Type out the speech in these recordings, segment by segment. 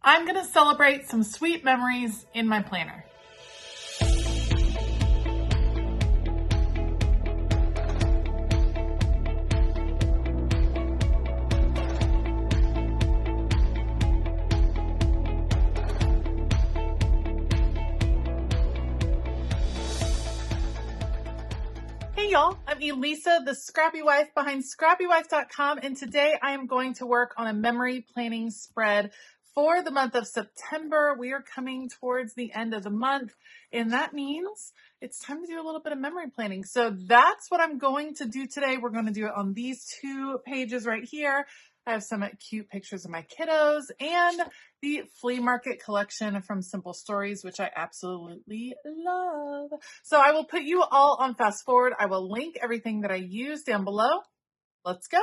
I'm gonna celebrate some sweet memories in my planner. Hey y'all, I'm Elisa, the Scrappy Wife behind ScrappyWife.com, and today I am going to work on a memory planning spread for the month of September. We are coming towards the end of the month, and that means it's time to do a little bit of memory planning. So that's what I'm going to do today. We're going to do it on these two pages right here. I have some cute pictures of my kiddos and the flea market collection from Simple Stories, which I absolutely love. So I will put you all on fast forward. I will link everything that I use down below. Let's go.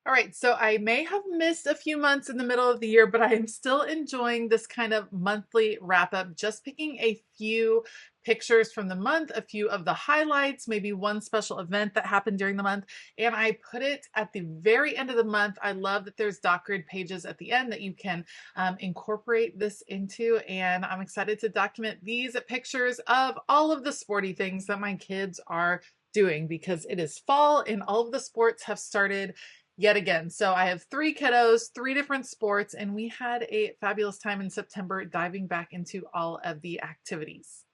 All right, so I may have missed a few months in the middle of the year, but I am still enjoying this kind of monthly wrap up, just picking a few pictures from the month, a few of the highlights, maybe one special event that happened during the month, and I put it at the very end of the month. I love that there's dot grid pages at the end that you can incorporate this into, and I'm excited to document these pictures of all of the sporty things that my kids are doing because it is fall and all of the sports have started yet again. So I have 3 kiddos, 3 different sports, and we had a fabulous time in September diving back into all of the activities.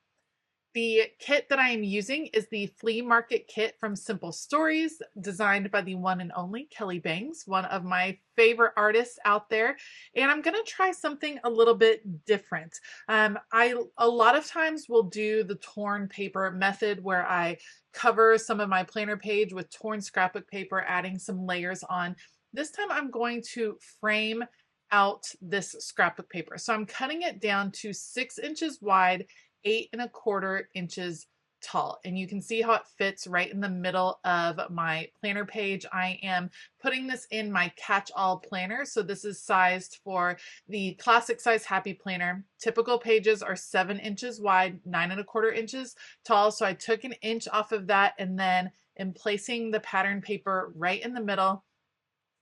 The kit that I am using is the flea market kit from Simple Stories, designed by the one and only Kelly Bangs, one of my favorite artists out there. And I'm going to try something a little bit different. I a lot of times will do the torn paper method where I cover some of my planner page with torn scrapbook paper, adding some layers on. This time I'm going to frame out this scrapbook paper. So I'm cutting it down to 6 inches wide, 8¼ inches tall, and you can see how it fits right in the middle of my planner page. I am putting this in my catch-all planner, so this is sized for the classic size happy planner. Typical pages are 7 inches wide, 9¼ inches tall, so I took an inch off of that and then am placing the pattern paper right in the middle.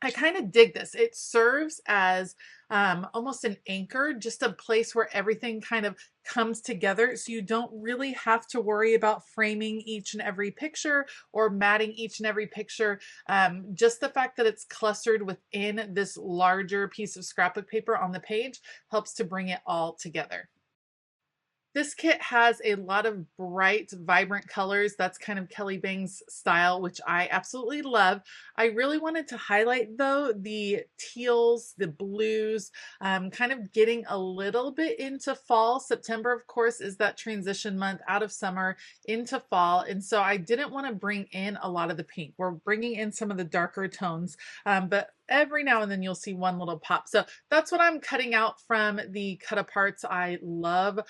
I kind of dig this. It serves as almost an anchor, just a place where everything kind of comes together. So you don't really have to worry about framing each and every picture or matting each and every picture. Just the fact that it's clustered within this larger piece of scrapbook paper on the page helps to bring it all together. This kit has a lot of bright, vibrant colors. That's kind of Kelly Bang's style, which I absolutely love. I really wanted to highlight, though, the teals, the blues, kind of getting a little bit into fall. September, of course, is that transition month out of summer into fall. And so I didn't want to bring in a lot of the pink. We're bringing in some of the darker tones, but every now and then you'll see one little pop. So that's what I'm cutting out from the cut aparts. I love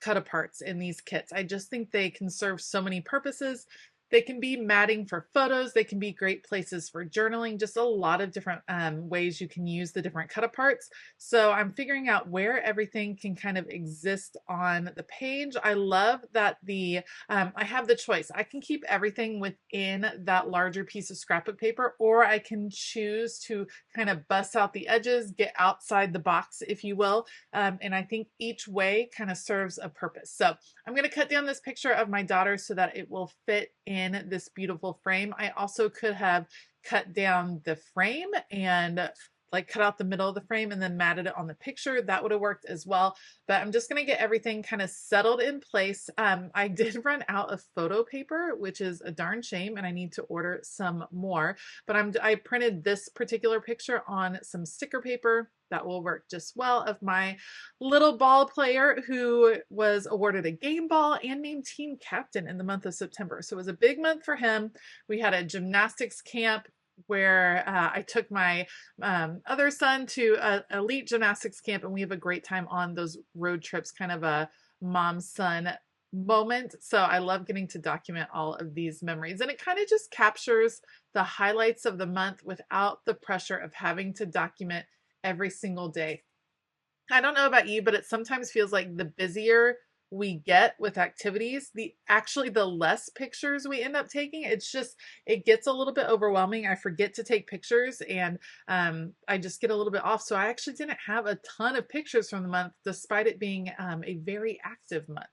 cut aparts in these kits. I just think they can serve so many purposes. They can be matting for photos. They can be great places for journaling, just a lot of different ways you can use the different cut aparts. So I'm figuring out where everything can kind of exist on the page. I love that I have the choice. I can keep everything within that larger piece of scrapbook paper, or I can choose to kind of bust out the edges, get outside the box, if you will. And I think each way kind of serves a purpose. So I'm going to cut down this picture of my daughter so that it will fit in this beautiful frame. I also could have cut down the frame and like cut out the middle of the frame and then matted it on the picture. That would have worked as well. But I'm just going to get everything kind of settled in place. I did run out of photo paper, which is a darn shame, and I need to order some more. But I printed this particular picture on some sticker paper. That will work just well, of my little ball player who was awarded a game ball and named team captain in the month of September. So it was a big month for him. We had a gymnastics camp where I took my other son to an elite gymnastics camp, and we have a great time on those road trips, kind of a mom-son moment. So I love getting to document all of these memories, and it kind of just captures the highlights of the month without the pressure of having to document every single day. I don't know about you, but it sometimes feels like the busier we get with activities, the less pictures we end up taking. It gets a little bit overwhelming. I forget to take pictures, and I just get a little bit off. So I actually didn't have a ton of pictures from the month, despite it being a very active month.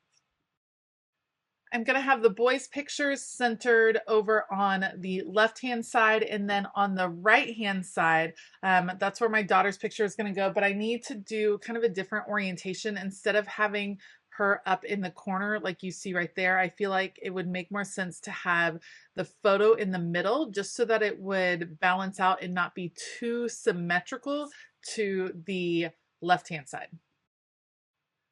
I'm going to have the boys' pictures centered over on the left-hand side, and then on the right-hand side, that's where my daughter's picture is going to go, but I need to do kind of a different orientation. Instead of having her up in the corner like you see right there, I feel like it would make more sense to have the photo in the middle, just so that it would balance out and not be too symmetrical to the left-hand side.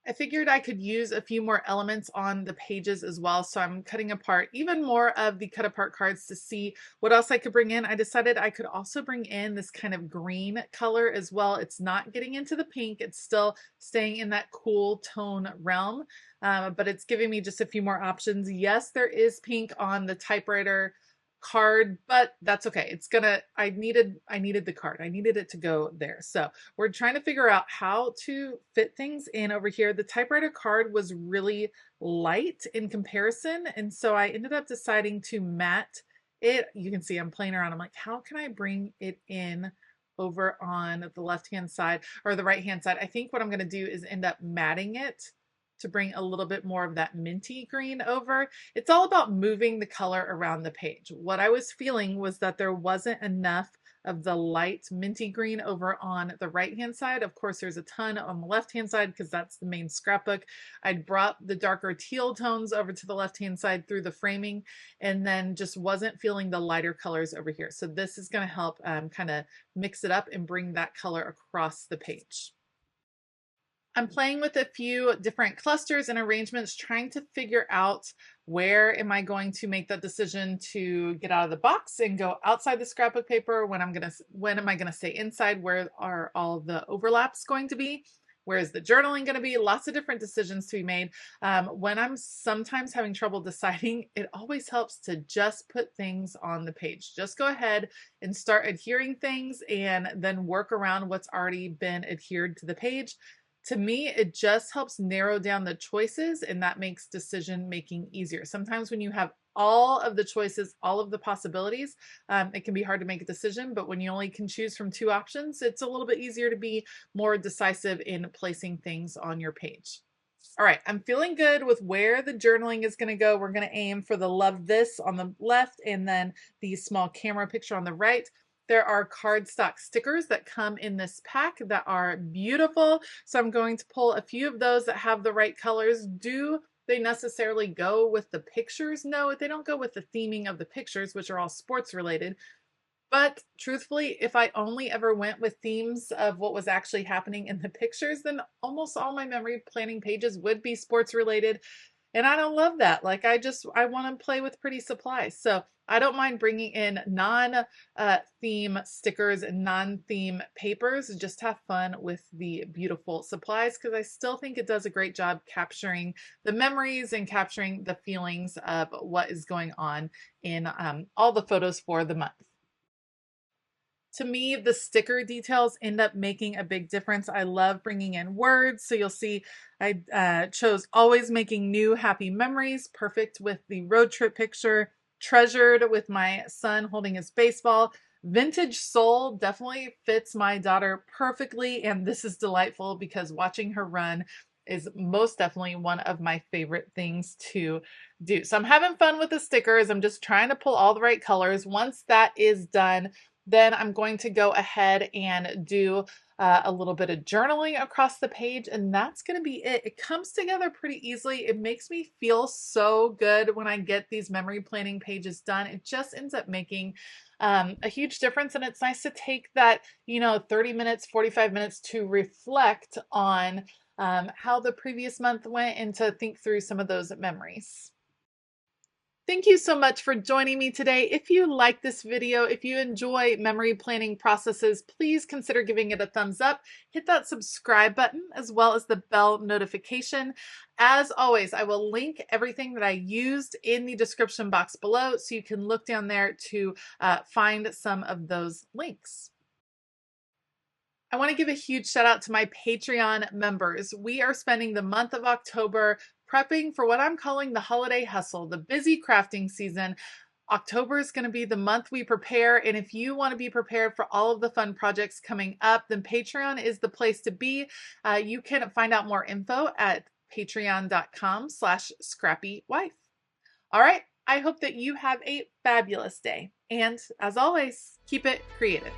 I figured I could use a few more elements on the pages as well, so I'm cutting apart even more of the cut apart cards to see what else I could bring in. I decided I could also bring in this kind of green color as well. It's not getting into the pink, it's still staying in that cool tone realm, but it's giving me just a few more options. Yes, there is pink on the typewriter card, but that's okay. I needed the card. I needed it to go there. So we're trying to figure out how to fit things in over here. The typewriter card was really light in comparison, and so I ended up deciding to matte it. You can see I'm playing around. I'm like, how can I bring it in over on the left hand side or the right hand side? I think what I'm going to do is end up matting it to bring a little bit more of that minty green over. It's all about moving the color around the page. What I was feeling was that there wasn't enough of the light minty green over on the right hand side. Of course, there's a ton on the left hand side because that's the main scrapbook. I'd brought the darker teal tones over to the left hand side through the framing, and then just wasn't feeling the lighter colors over here. So this is going to help kind of mix it up and bring that color across the page. I'm playing with a few different clusters and arrangements, trying to figure out where am I going to make that decision to get out of the box and go outside the scrapbook paper, when am I gonna stay inside, where are all the overlaps going to be, where is the journaling going to be. Lots of different decisions to be made. When I'm sometimes having trouble deciding, it always helps to just put things on the page. Just go ahead and start adhering things and then work around what's already been adhered to the page. To me, it just helps narrow down the choices, and that makes decision making easier. Sometimes when you have all of the choices, all of the possibilities, it can be hard to make a decision, but when you only can choose from two options, it's a little bit easier to be more decisive in placing things on your page. All right, I'm feeling good with where the journaling is going to go. We're going to aim for the love this on the left, and then the small camera picture on the right. There are cardstock stickers that come in this pack that are beautiful. So I'm going to pull a few of those that have the right colors. Do they necessarily go with the pictures? No, they don't go with the theming of the pictures, which are all sports related. But truthfully, if I only ever went with themes of what was actually happening in the pictures, then almost all my memory planning pages would be sports related. And I don't love that. Like I want to play with pretty supplies. So I don't mind bringing in non-theme stickers and non-theme papers. Just have fun with the beautiful supplies, because I still think it does a great job capturing the memories and capturing the feelings of what is going on in all the photos for the month. To me, the sticker details end up making a big difference. I love bringing in words. So you'll see I chose always making new happy memories, perfect with the road trip picture, treasured with my son holding his baseball. Vintage soul definitely fits my daughter perfectly. And this is delightful because watching her run is most definitely one of my favorite things to do. So I'm having fun with the stickers. I'm just trying to pull all the right colors. Once that is done, then I'm going to go ahead and do a little bit of journaling across the page, and that's going to be it. It comes together pretty easily. It makes me feel so good when I get these memory planning pages done. It just ends up making a huge difference, and it's nice to take that, 30 minutes, 45 minutes to reflect on how the previous month went and to think through some of those memories. Thank you so much for joining me today. If you like this video, if you enjoy memory planning processes, please consider giving it a thumbs up. Hit that subscribe button as well as the bell notification. As always, I will link everything that I used in the description box below, so you can look down there to find some of those links. I want to give a huge shout out to my Patreon members. We are spending the month of October prepping for what I'm calling the holiday hustle, the busy crafting season. October is going to be the month we prepare. And if you want to be prepared for all of the fun projects coming up, then Patreon is the place to be. You can find out more info at patreon.com/ScrappyWife. All right. I hope that you have a fabulous day. And as always, keep it creative.